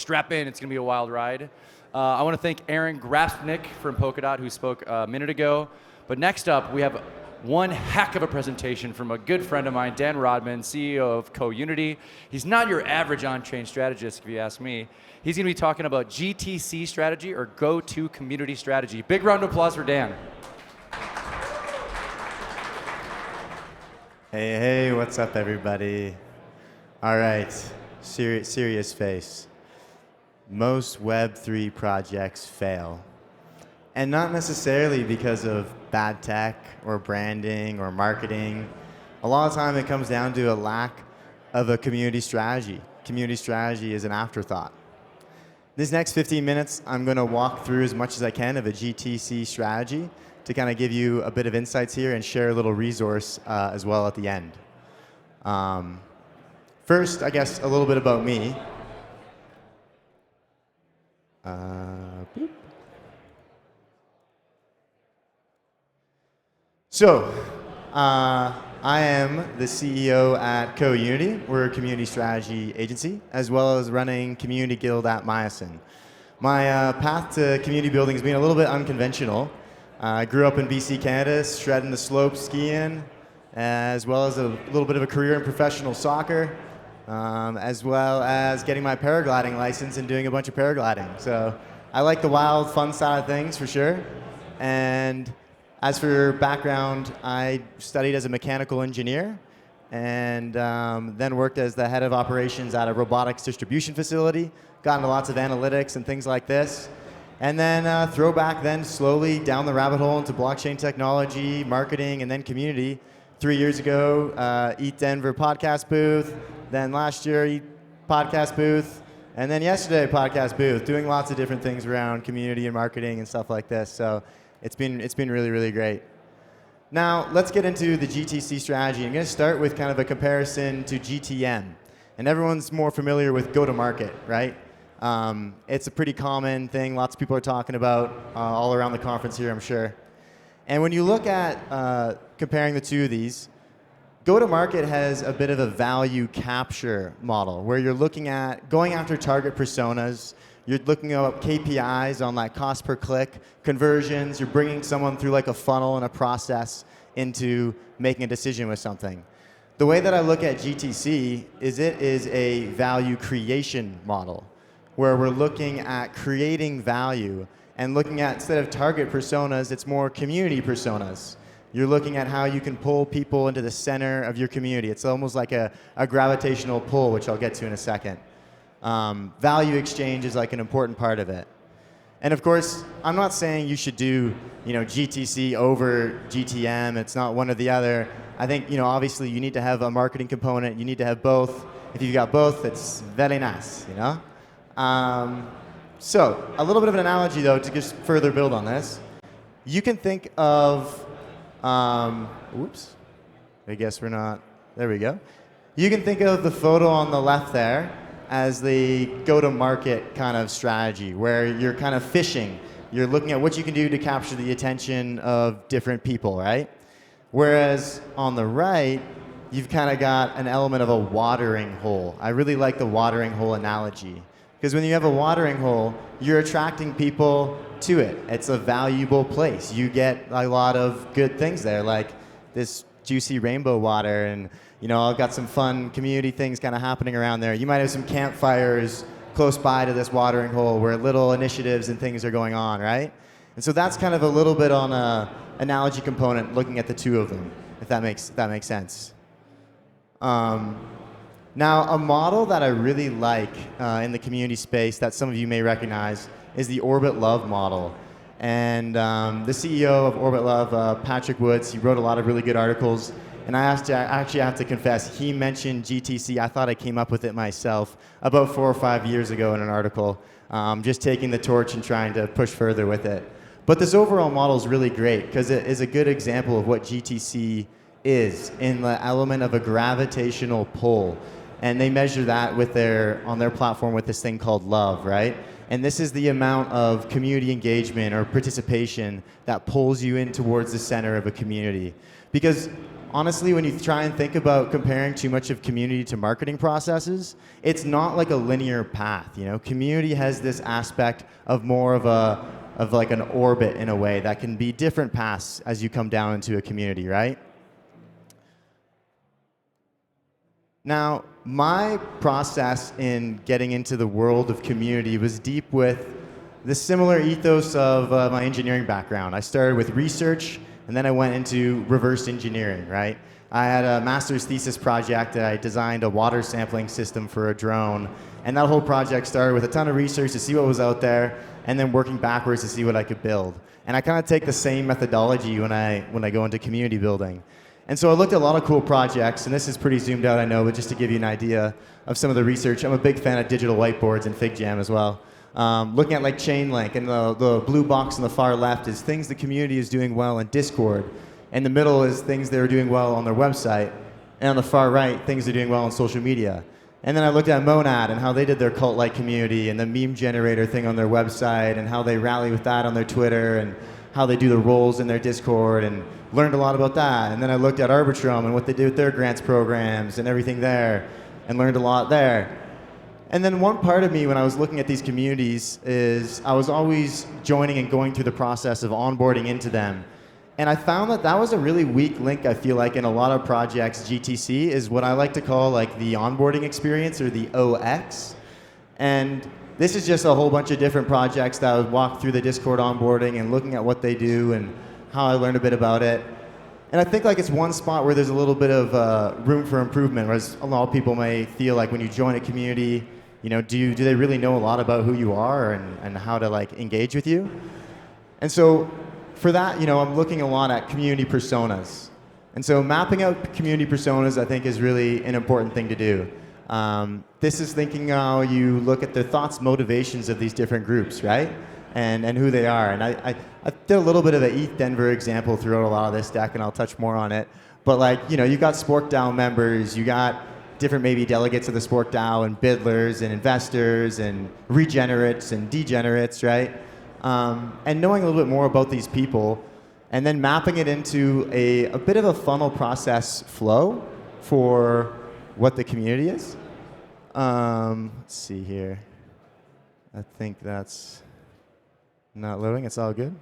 strap in. It's going to be a wild ride. I want to thank Aaron Graspnick from Polkadot, who spoke a minute ago. But next up, we have one heck of a presentation from a good friend of mine, Dan Rodman, CEO of CoUnity. He's not your average on-chain strategist, if you ask me. He's going to be talking about GTC strategy, or go-to community strategy. Big round of applause for Dan. Hey, what's up, everybody? All right, serious face. Most Web3 projects fail. And not necessarily because of bad tech or branding or marketing. A lot of time it comes down to a lack of a community strategy. Community strategy is an afterthought. These next 15 minutes, I'm going to walk through as much as I can of a GTC strategy to kind of give you a bit of insights here and share a little resource as well at the end. First, I guess a little bit about me. So, I am the CEO at CoUnity. We're a community strategy agency, as well as running Community Guild at Myosin. My path to community building has been a little bit unconventional. I grew up in BC, Canada, shredding the slopes, skiing, as well as a little bit of a career in professional soccer, as well as getting my paragliding license and doing a bunch of paragliding. So I like the wild, fun side of things for sure. And as for background, I studied as a mechanical engineer and then worked as the head of operations at a robotics distribution facility, got into lots of analytics and things like this. And then throwback then slowly down the rabbit hole into blockchain technology, marketing, and then community. 3 years ago, ETHDenver podcast booth. Then last year, podcast booth. And then yesterday, podcast booth, doing lots of different things around community and marketing and stuff like this. So it's been really, really great. Now, let's get into the GTC strategy. I'm going to start with kind of a comparison to GTM. And everyone's more familiar with go-to-market, right? It's a pretty common thing. Lots of people are talking about all around the conference here, I'm sure. And when you look at comparing the two of these, go-to-market has a bit of a value capture model where you're looking at going after target personas. You're looking at KPIs on like cost per click, conversions. You're bringing someone through like a funnel and a process into making a decision with something. The way that I look at GTC is it is a value creation model where we're looking at creating value and looking at, instead of target personas, it's more community personas. You're looking at how you can pull people into the center of your community. It's almost like a gravitational pull, which I'll get to in a second. Value exchange is like an important part of it. And of course, I'm not saying you should do GTC over GTM. It's not one or the other. I think obviously you need to have a marketing component. You need to have both. If you've got both, it's very nice, So a little bit of an analogy, though, to just further build on this. You can think of, whoops, I guess we're not, there we go. You can think of the photo on the left there as the go-to-market kind of strategy, where you're kind of fishing. You're looking at what you can do to capture the attention of different people, right? Whereas on the right, you've kind of got an element of a watering hole. I really like the watering hole analogy. Because when you have a watering hole, you're attracting people to it. It's a valuable place. You get a lot of good things there, like this juicy rainbow water, and I've got some fun community things kind of happening around there. You might have some campfires close by to this watering hole where little initiatives and things are going on, right? And so that's kind of a little bit on a analogy component, looking at the two of them, if that makes sense. Now, a model that I really like in the community space that some of you may recognize is the Orbit Love model. And the CEO of Orbit Love, Patrick Woods, he wrote a lot of really good articles. And I actually have to confess, he mentioned GTC. I thought I came up with it myself about 4 or 5 years ago in an article, just taking the torch and trying to push further with it. But this overall model is really great because it is a good example of what GTC is in the element of a gravitational pull. And they measure that with on their platform with this thing called love, right? And this is the amount of community engagement or participation that pulls you in towards the center of a community. Because honestly, when you try and think about comparing too much of community to marketing processes, it's not like a linear path. Community has this aspect of more of like an orbit in a way that can be different paths as you come down into a community, right? Now, my process in getting into the world of community was deep with the similar ethos of my engineering background. I started with research, and then I went into reverse engineering, right? I had a master's thesis project that I designed a water sampling system for a drone, and that whole project started with a ton of research to see what was out there, and then working backwards to see what I could build. And I kind of take the same methodology when I go into community building. And so I looked at a lot of cool projects, and this is pretty zoomed out, I know, but just to give you an idea of some of the research, I'm a big fan of digital whiteboards and FigJam as well. Looking at like Chainlink, and the blue box on the far left is things the community is doing well in Discord. And the middle is things they're doing well on their website. And on the far right, things they're doing well on social media. And then I looked at Monad and how they did their cult-like community and the meme generator thing on their website and how they rally with that on their Twitter and how they do the roles in their Discord, and learned a lot about that. And then I looked at Arbitrum and what they do with their grants programs and everything there, and learned a lot there. And then one part of me when I was looking at these communities is I was always joining and going through the process of onboarding into them. And I found that that was a really weak link, I feel like, in a lot of projects. GTC is what I like to call like the onboarding experience, or the OX. And this is just a whole bunch of different projects that I would walk through the Discord onboarding and looking at what they do and how I learned a bit about it. And I think like it's one spot where there's a little bit of room for improvement, whereas a lot of people may feel like when you join a community, do they really know a lot about who you are and how to like engage with you? And so for that, I'm looking a lot at community personas. And so mapping out community personas, I think, is really an important thing to do. This is thinking how you look at the thoughts, motivations of these different groups, right? And who they are. And I did a little bit of an ETHDenver example throughout a lot of this deck, and I'll touch more on it. But like, you've got Spork DAO members, you got different maybe delegates of the Spork DAO and bidlers and investors and regenerates and degenerates, right? And knowing a little bit more about these people and then mapping it into a bit of a funnel process flow for what the community is. Let's see here. I think that's not loading. It's all good.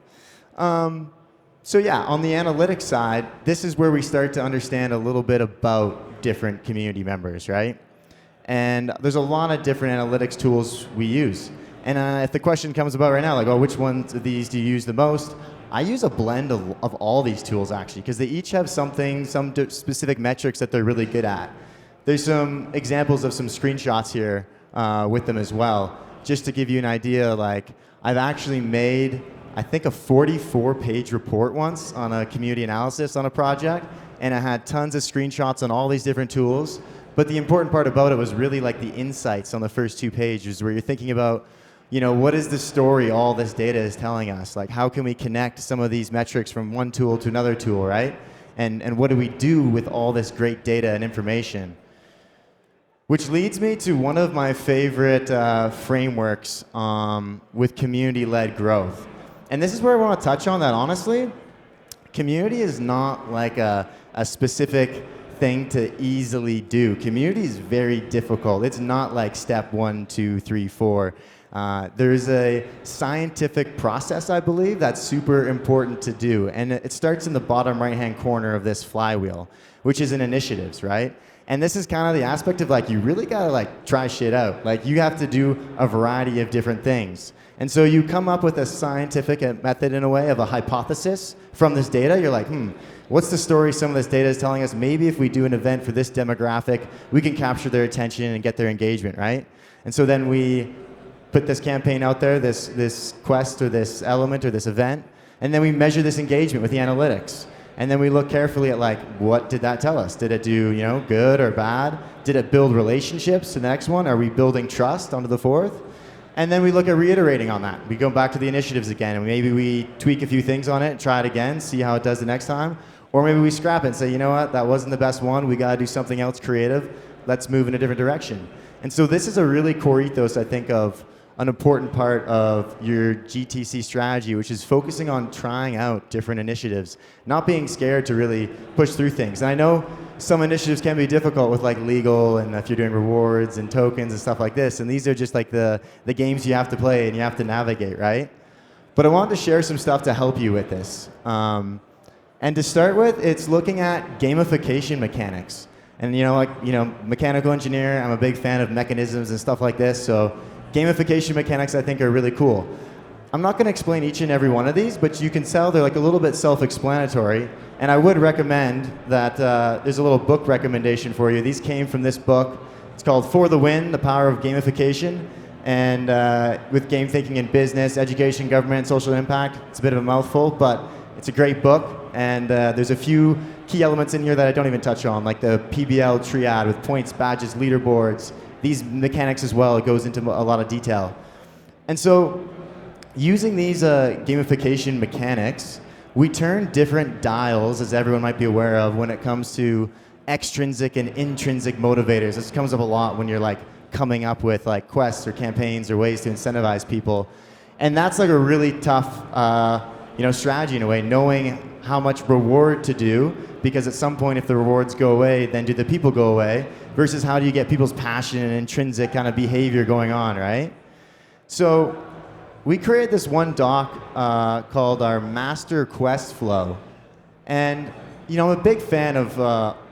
So yeah, on the analytics side, this is where we start to understand a little bit about different community members, right? And there's a lot of different analytics tools we use. And if the question comes about right now, like, oh, which ones of these do you use the most? I use a blend of all these tools, actually, because they each have some specific metrics that they're really good at. There's some examples of some screenshots here with them as well. Just to give you an idea, like, I've actually made, I think, a 44-page report once on a community analysis on a project, and I had tons of screenshots on all these different tools. But the important part about it was really like the insights on the first 2 pages, where you're thinking about, what is the story all this data is telling us? Like, how can we connect some of these metrics from one tool to another tool, right? And what do we do with all this great data and information? Which leads me to one of my favorite frameworks with community-led growth. And this is where I want to touch on that, honestly. Community is not like a specific thing to easily do. Community is very difficult. It's not like step 1, 2, 3, 4. There's a scientific process, I believe, that's super important to do. And it starts in the bottom right-hand corner of this flywheel, which is in initiatives, right? And this is kind of the aspect of like, you really gotta like try shit out. Like, you have to do a variety of different things. And so you come up with a scientific method in a way of a hypothesis from this data. You're like, what's the story some of this data is telling us? Maybe if we do an event for this demographic, we can capture their attention and get their engagement, right? And so then we put this campaign out there, this quest or this element or this event, and then we measure this engagement with the analytics. And then we look carefully at like, what did that tell us? Did it do, good or bad? Did it build relationships to the next one? Are we building trust onto the fourth? And then we look at reiterating on that. We go back to the initiatives again, and maybe we tweak a few things on it, try it again, see how it does the next time. Or maybe we scrap it and say, you know what, that wasn't the best one. We got to do something else creative. Let's move in a different direction. And so this is a really core ethos, I think, of an important part of your GTC strategy, which is focusing on trying out different initiatives, not being scared to really push through things. And I know some initiatives can be difficult with like legal and if you're doing rewards and tokens and stuff like this. And these are just like the games you have to play and you have to navigate, right? But I wanted to share some stuff to help you with this. And to start with, it's looking at gamification mechanics. And mechanical engineer, I'm a big fan of mechanisms and stuff like this. So gamification mechanics, I think, are really cool. I'm not going to explain each and every one of these, but you can tell they're like a little bit self-explanatory. And I would recommend that there's a little book recommendation for you. These came from this book. It's called For the Win, The Power of Gamification. And with game thinking in business, education, government, and social impact. It's a bit of a mouthful, but it's a great book. And there's a few key elements in here that I don't even touch on, like the PBL triad with points, badges, leaderboards. These mechanics as well, it goes into a lot of detail. And so using these gamification mechanics, we turn different dials, as everyone might be aware of, when it comes to extrinsic and intrinsic motivators. This comes up a lot when you're like coming up with like quests or campaigns or ways to incentivize people. And that's like a really tough strategy in a way, knowing how much reward to do, because at some point if the rewards go away, then do the people go away, versus how do you get people's passion and intrinsic kind of behavior going on, right? So we created this one doc called our master quest flow. And I'm a big fan of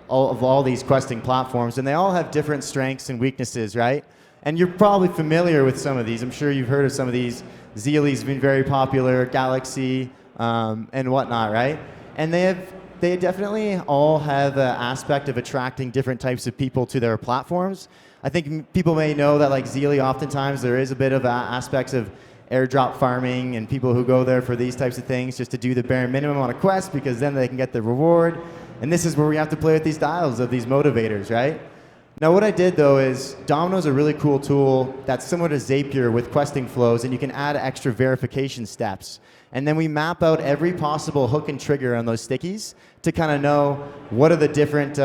all these questing platforms, and they all have different strengths and weaknesses, right? And you're probably familiar with some of these. I'm sure you've heard of some of these. Zeely's been very popular, Galaxy, and whatnot, right? And they definitely all have an aspect of attracting different types of people to their platforms. I think people may know that like Zeely, oftentimes there is a bit of aspects of airdrop farming and people who go there for these types of things just to do the bare minimum on a quest because then they can get the reward. And this is where we have to play with these dials of these motivators, right? Now what I did though is Domino's a really cool tool that's similar to Zapier with questing flows, and you can add extra verification steps. And then we map out every possible hook and trigger on those stickies to kind of know what are the different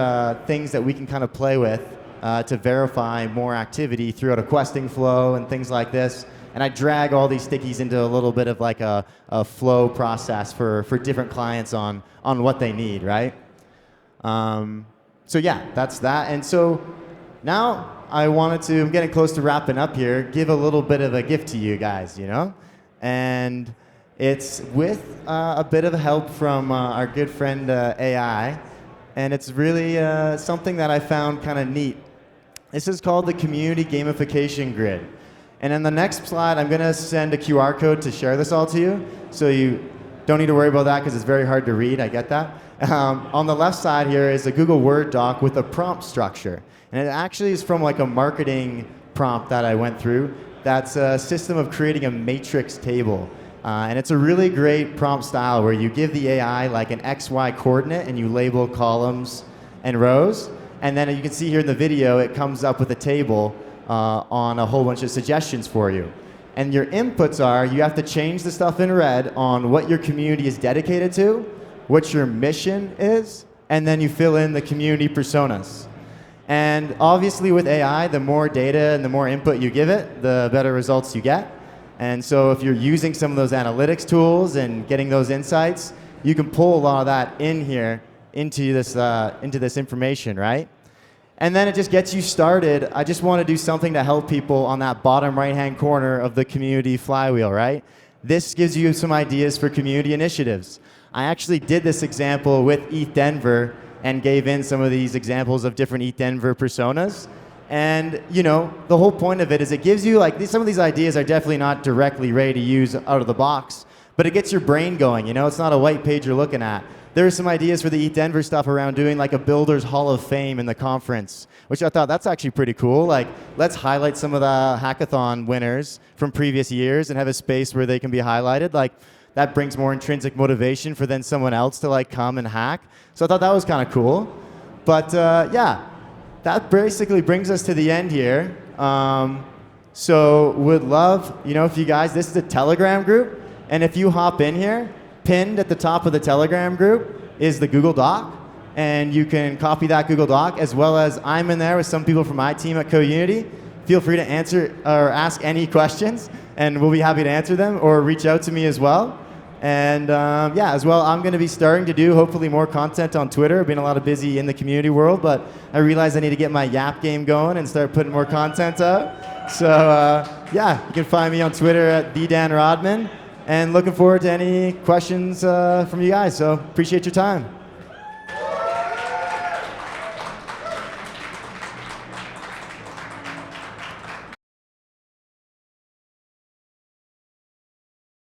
things that we can kind of play with to verify more activity throughout a questing flow and things like this. And I drag all these stickies into a little bit of like a flow process for different clients on what they need, right? So yeah, that's that. And so now I'm getting close to wrapping up here, give a little bit of a gift to you guys, And it's with a bit of help from our good friend AI. And it's really something that I found kind of neat. This is called the Community Gamification Grid. And in the next slide, I'm going to send a QR code to share this all to you. So you don't need to worry about that because it's very hard to read. I get that. On the left side here is a Google Word doc with a prompt structure. And it actually is from like a marketing prompt that I went through. That's a system of creating a matrix table. And it's a really great prompt style where you give the AI like an XY coordinate and you label columns and rows. And then you can see here in the video, it comes up with a table on a whole bunch of suggestions for you. And your inputs are, you have to change the stuff in red on what your community is dedicated to, what your mission is, and then you fill in the community personas. And obviously with AI, the more data and the more input you give it, the better results you get. And so if you're using some of those analytics tools and getting those insights, you can pull a lot of that in here into this information, right? And then it just gets you started. I just want to do something to help people on that bottom right-hand corner of the community flywheel, right? This gives you some ideas for community initiatives. I actually did this example with ETHDenver and gave in some of these examples of different ETHDenver personas. And the whole point of it is it gives you some of these ideas are definitely not directly ready to use out of the box, but it gets your brain going. It's not a white page you're looking at. There are some ideas for the ETHDenver stuff around doing like a Builders Hall of Fame in the conference, which I thought that's actually pretty cool. Like, let's highlight some of the hackathon winners from previous years and have a space where they can be highlighted. Like, that brings more intrinsic motivation for then someone else to like come and hack. So I thought that was kind of cool. But yeah, that basically brings us to the end here. So would love, if you guys, this is a Telegram group, and if you hop in here, pinned at the top of the Telegram group is the Google Doc, and you can copy that Google Doc, as well as I'm in there with some people from my team at CoUnity. feel free to answer or ask any questions, and we'll be happy to answer them, or reach out to me as well. And yeah, as well, I'm going to be starting to do hopefully more content on Twitter. I've been a lot of busy in the community world, but I realized I need to get my Yap game going and start putting more content out. So yeah, you can find me on Twitter at @TheDanRodman, and looking forward to any questions from you guys. So appreciate your time.